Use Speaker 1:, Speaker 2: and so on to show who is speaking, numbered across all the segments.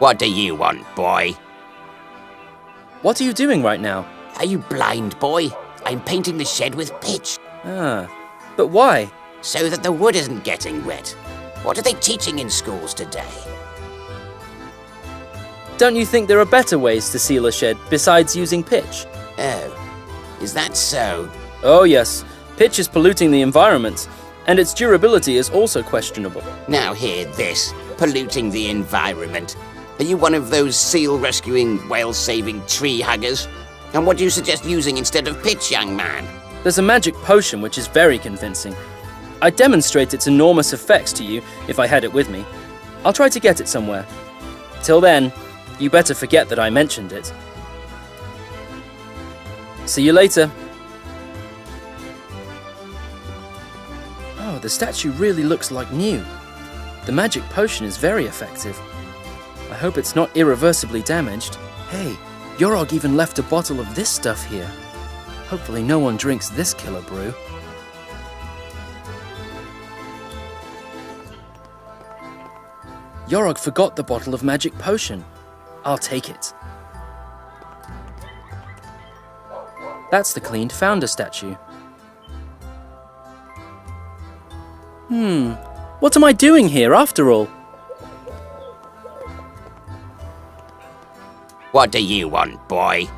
Speaker 1: What do you want, boy?
Speaker 2: What are you doing right now?
Speaker 1: Are you blind, boy? I'm painting the shed with pitch.
Speaker 2: But why?
Speaker 1: So that the wood isn't getting wet. What are they teaching in schools today?
Speaker 2: Don't you think there are better ways to seal a shed besides using pitch?
Speaker 1: Oh, is that so?
Speaker 2: Oh yes, pitch is polluting the environment, and its durability is also questionable.
Speaker 1: Now hear this, polluting the environment. Are you one of those seal-rescuing, whale-saving tree huggers? And what do you suggest using instead of pitch, young man?
Speaker 2: There's a magic potion which is very convincing. I'd demonstrate its enormous effects to you if I had it with me. I'll try to get it somewhere. Till then, you better forget that I mentioned it. See you later. Oh, the statue really looks like new. The magic potion is very effective. I hope it's not irreversibly damaged. Hey, Yorog even left a bottle of this stuff here. Hopefully no one drinks this killer brew. Yorog forgot the bottle of magic potion. I'll take it. That's the cleaned founder statue. What am I doing here after all?
Speaker 1: What do you want, boy?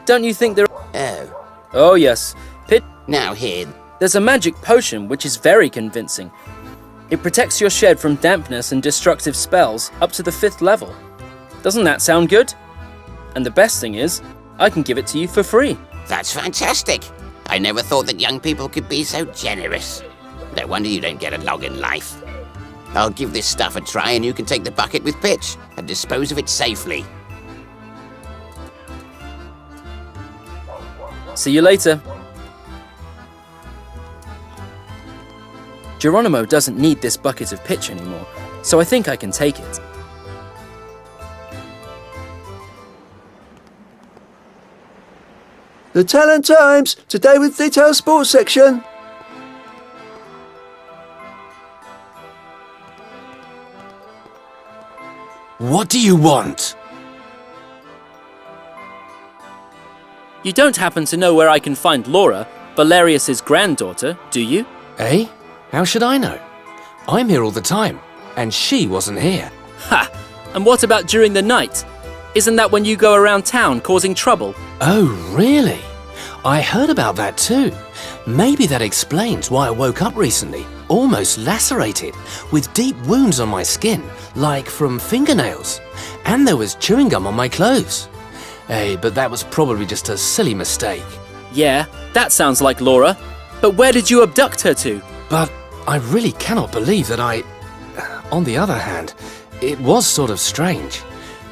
Speaker 2: Don't you think there...
Speaker 1: Oh.
Speaker 2: Oh yes,
Speaker 1: Now here...
Speaker 2: There's a magic potion which is very convincing. It protects your shed from dampness and destructive spells up to the 5th level. Doesn't that sound good? And the best thing is, I can give it to you for free.
Speaker 1: That's fantastic. I never thought that young people could be so generous. No wonder you don't get along in life. I'll give this stuff a try and you can take the bucket with pitch and dispose of it safely.
Speaker 2: See you later. Geronimo doesn't need this bucket of pitch anymore, so I think I can take it.
Speaker 3: The Talent Times, today with detailed sports section.
Speaker 4: What do you want?
Speaker 2: You don't happen to know where I can find Laura, Valerius's granddaughter, do you?
Speaker 4: Eh? How should I know? I'm here all the time, and she wasn't here.
Speaker 2: Ha! And what about during the night? Isn't that when you go around town causing trouble?
Speaker 4: Oh, really? I heard about that too. Maybe that explains why I woke up recently, almost lacerated, with deep wounds on my skin, like from fingernails. And there was chewing gum on my clothes. Hey, but that was probably just a silly mistake.
Speaker 2: Yeah, that sounds like Laura. But where did you abduct her to?
Speaker 4: But I really cannot believe that I... On the other hand, it was sort of strange.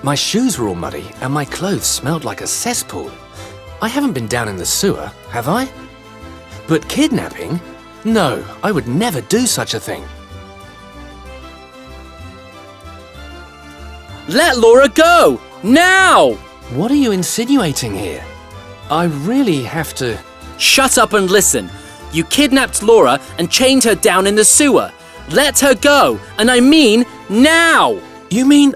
Speaker 4: My shoes were all muddy and my clothes smelled like a cesspool. I haven't been down in the sewer, have I? But kidnapping? No, I would never do such a thing.
Speaker 2: Let Laura go! Now!
Speaker 4: What are you insinuating here? I really have to...
Speaker 2: Shut up and listen. You kidnapped Laura and chained her down in the sewer. Let her go, and I mean now!
Speaker 4: You mean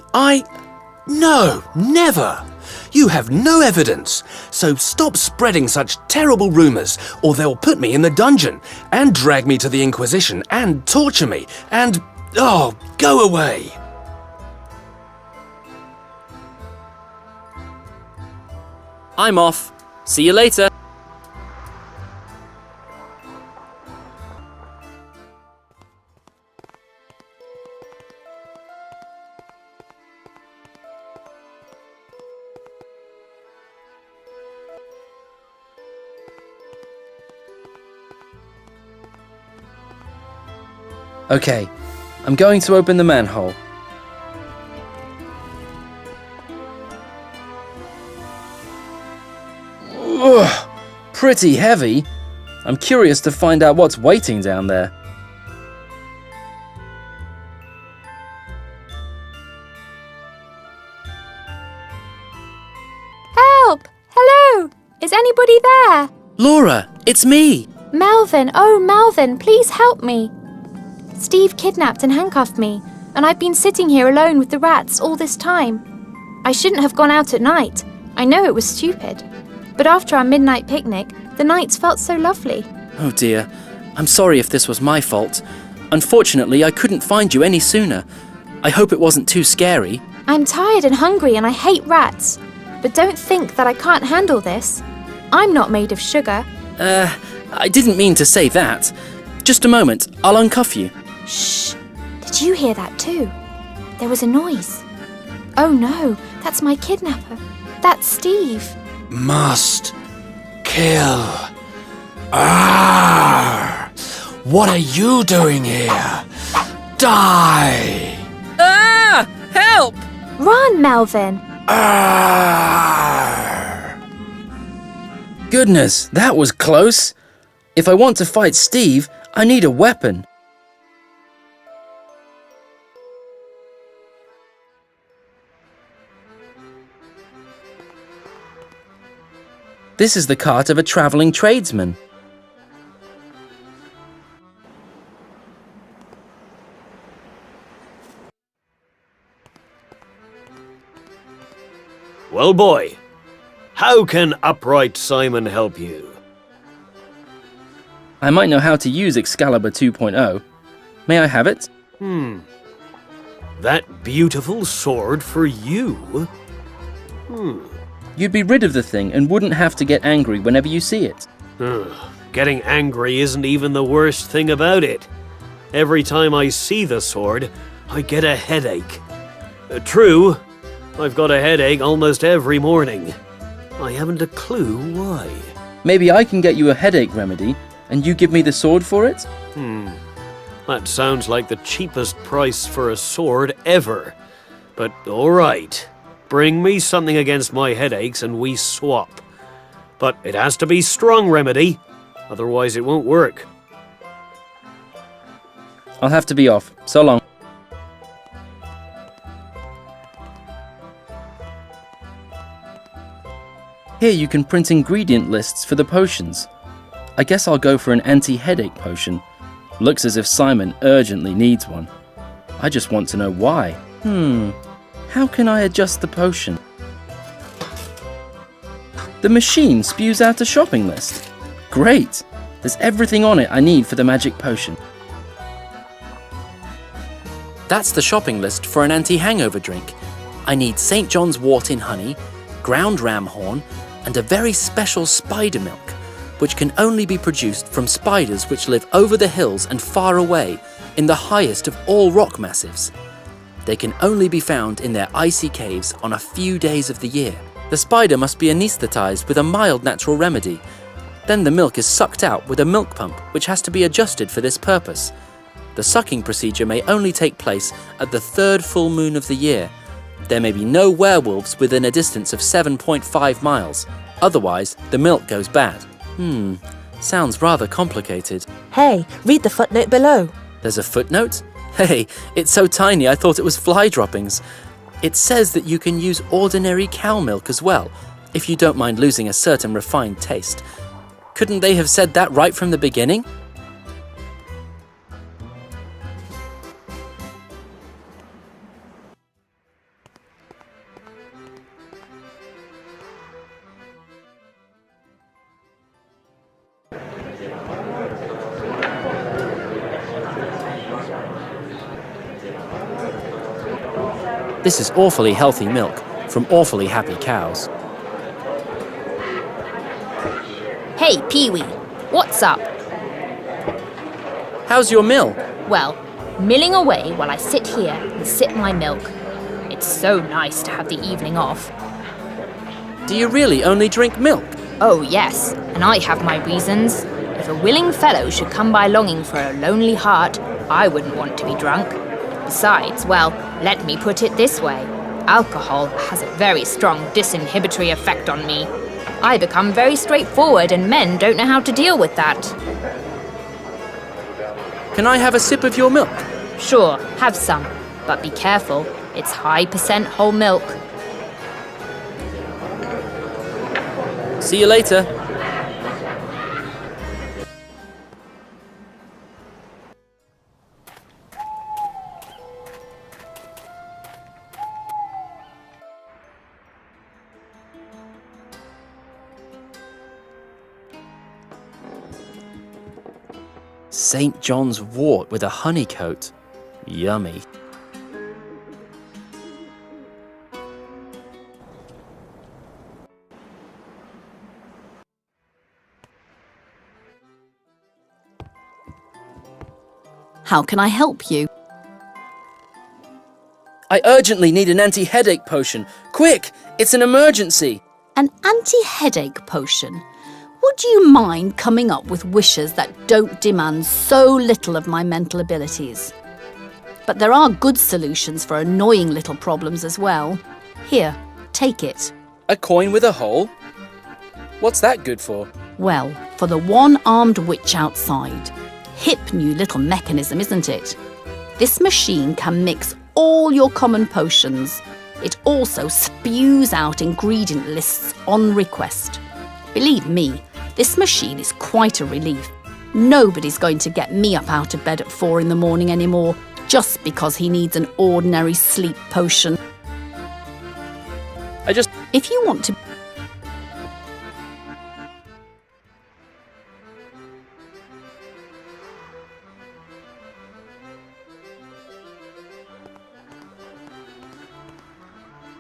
Speaker 4: No, never! You have no evidence, so stop spreading such terrible rumors, or they'll put me in the dungeon, and drag me to the Inquisition, and torture me, and... Oh, go away!
Speaker 2: I'm off. See you later. Okay, I'm going to open the manhole. Ugh, pretty heavy. I'm curious to find out what's waiting down there.
Speaker 5: Help! Hello! Is anybody there?
Speaker 2: Laura, it's me!
Speaker 5: Melvin, oh Melvin, please help me. Steve kidnapped and handcuffed me. and I've been sitting here alone with the rats all this time. I shouldn't have gone out at night. I know it was stupid. But after our midnight picnic, the nights felt so lovely.
Speaker 2: Oh dear, I'm sorry if this was my fault. Unfortunately, I couldn't find you any sooner. I hope it wasn't too scary.
Speaker 5: I'm tired and hungry and I hate rats. But don't think that I can't handle this. I'm not made of sugar.
Speaker 2: I didn't mean to say that. Just a moment, I'll uncuff you.
Speaker 5: Shh! Did you hear that too? There was a noise. Oh no, that's my kidnapper. That's Steve.
Speaker 4: Must kill. Arr! What are you doing here? Die!
Speaker 2: Ah! Help!
Speaker 5: Run, Melvin!
Speaker 4: Arr!
Speaker 2: Goodness, that was close. If I want to fight Steve, I need a weapon. This is the cart of a travelling tradesman.
Speaker 6: Well, boy, how can Upright Simon help you?
Speaker 2: I might know how to use Excalibur 2.0. May I have it?
Speaker 6: That beautiful sword for you?
Speaker 2: You'd be rid of the thing and wouldn't have to get angry whenever you see it.
Speaker 6: Getting angry isn't even the worst thing about it. Every time I see the sword, I get a headache. True, I've got a headache almost every morning. I haven't a clue why.
Speaker 2: Maybe I can get you a headache remedy, and you give me the sword for it?
Speaker 6: That sounds like the cheapest price for a sword ever. But alright, bring me something against my headaches and we swap. But it has to be strong remedy, otherwise it won't work.
Speaker 2: I'll have to be off. So long. Here you can print ingredient lists for the potions. I guess I'll go for an anti-headache potion. Looks as if Simon urgently needs one. I just want to know why. How can I adjust the potion? The machine spews out a shopping list. Great! There's everything on it I need for the magic potion. That's the shopping list for an anti-hangover drink. I need St. John's wort in honey, ground ram horn, and a very special spider milk, which can only be produced from spiders which live over the hills and far away, in the highest of all rock massives. They can only be found in their icy caves on a few days of the year. The spider must be anesthetized with a mild natural remedy. Then the milk is sucked out with a milk pump, which has to be adjusted for this purpose. The sucking procedure may only take place at the third full moon of the year. There may be no werewolves within a distance of 7.5 miles. Otherwise, the milk goes bad. Sounds rather complicated.
Speaker 7: Hey, read the footnote below.
Speaker 2: There's a footnote? Hey, it's so tiny I thought it was fly droppings. It says that you can use ordinary cow milk as well, if you don't mind losing a certain refined taste. Couldn't they have said that right from the beginning? This is awfully healthy milk from awfully happy cows.
Speaker 8: Hey, Pee-wee, what's up?
Speaker 2: How's your mill?
Speaker 8: Well, milling away while I sit here and sip my milk. It's so nice to have the evening off.
Speaker 2: Do you really only drink milk?
Speaker 8: Oh, yes, and I have my reasons. If a willing fellow should come by longing for a lonely heart, I wouldn't want to be drunk. Besides, well, let me put it this way. Alcohol has a very strong disinhibitory effect on me. I become very straightforward and men don't know how to deal with that.
Speaker 2: Can I have a sip of your milk?
Speaker 8: Sure, have some, but be careful. It's high % whole milk.
Speaker 2: See you later. St. John's wort with a honey coat. Yummy.
Speaker 9: How can I help you?
Speaker 2: I urgently need an anti-headache potion. Quick! It's an emergency!
Speaker 9: An anti-headache potion? Would you mind coming up with wishes that don't demand so little of my mental abilities? But there are good solutions for annoying little problems as well. Here, take it.
Speaker 2: A coin with a hole? What's that good for?
Speaker 9: Well, for the one-armed witch outside. Hip new little mechanism, isn't it? This machine can mix all your common potions. It also spews out ingredient lists on request. Believe me, this machine is quite a relief. Nobody's going to get me up out of bed at 4 in the morning anymore just because he needs an ordinary sleep potion. If you want to...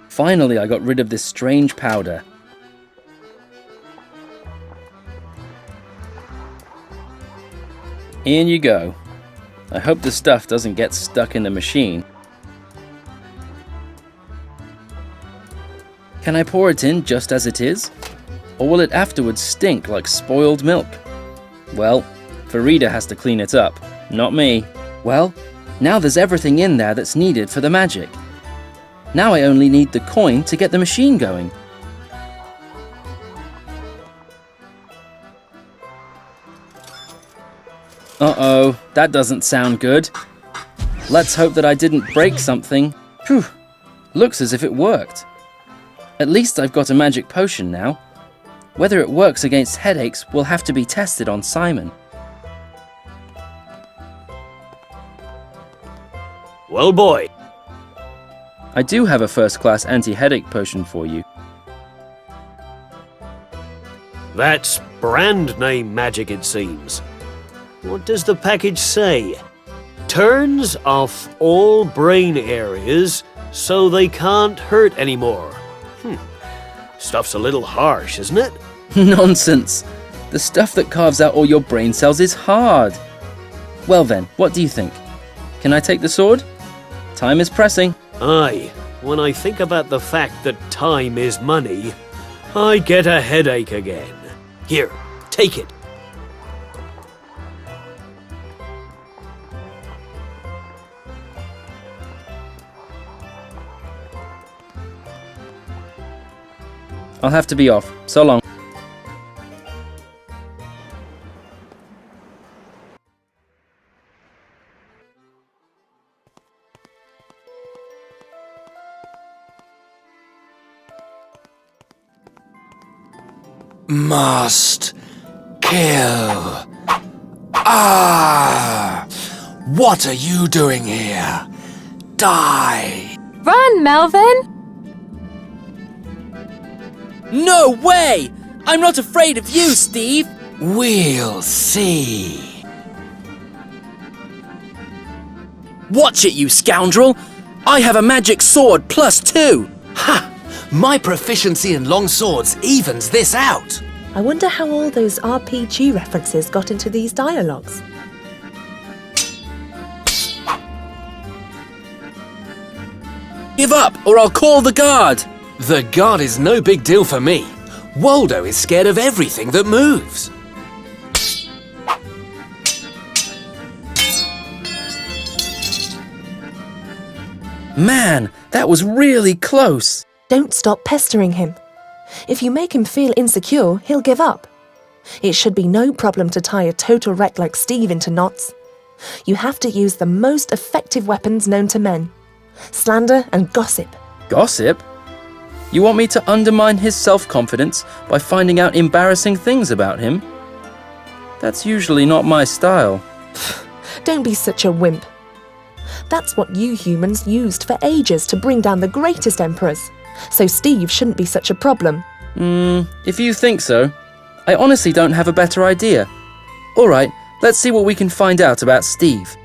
Speaker 2: Finally, I got rid of this strange powder. In you go. I hope the stuff doesn't get stuck in the machine. Can I pour it in just as it is? Or will it afterwards stink like spoiled milk? Well, Farida has to clean it up, not me. Well, now there's everything in there that's needed for the magic. Now I only need the coin to get the machine going. Uh-oh, that doesn't sound good. Let's hope that I didn't break something. Phew, looks as if it worked. At least I've got a magic potion now. Whether it works against headaches will have to be tested on Simon.
Speaker 6: Well, boy.
Speaker 2: I do have a first-class anti-headache potion for you.
Speaker 6: That's brand name magic, it seems. What does the package say? Turns off all brain areas so they can't hurt anymore. Stuff's a little harsh, isn't it?
Speaker 2: Nonsense! The stuff that carves out all your brain cells is hard. Well then, what do you think? Can I take the sword? Time is pressing.
Speaker 6: Aye, when I think about the fact that time is money, I get a headache again. Here, take it.
Speaker 2: I'll have to be off. So long.
Speaker 4: Must kill. Ah! What are you doing here? Die!
Speaker 5: Run, Melvin!
Speaker 2: No way! I'm not afraid of you, Steve!
Speaker 4: We'll see.
Speaker 2: Watch it, you scoundrel! I have a magic sword +2!
Speaker 4: Ha! My proficiency in long swords evens this out.
Speaker 7: I wonder how all those RPG references got into these dialogues.
Speaker 2: Give up, or I'll call the guard!
Speaker 4: The guard is no big deal for me. Waldo is scared of everything that moves.
Speaker 2: Man, that was really close!
Speaker 7: Don't stop pestering him. If you make him feel insecure, he'll give up. It should be no problem to tie a total wreck like Steve into knots. You have to use the most effective weapons known to men: slander and gossip.
Speaker 2: Gossip? You want me to undermine his self-confidence by finding out embarrassing things about him? That's usually not my style.
Speaker 7: Don't be such a wimp. That's what you humans used for ages to bring down the greatest emperors. So Steve shouldn't be such a problem.
Speaker 2: If you think so. I honestly don't have a better idea. Alright, Let's see what we can find out about Steve.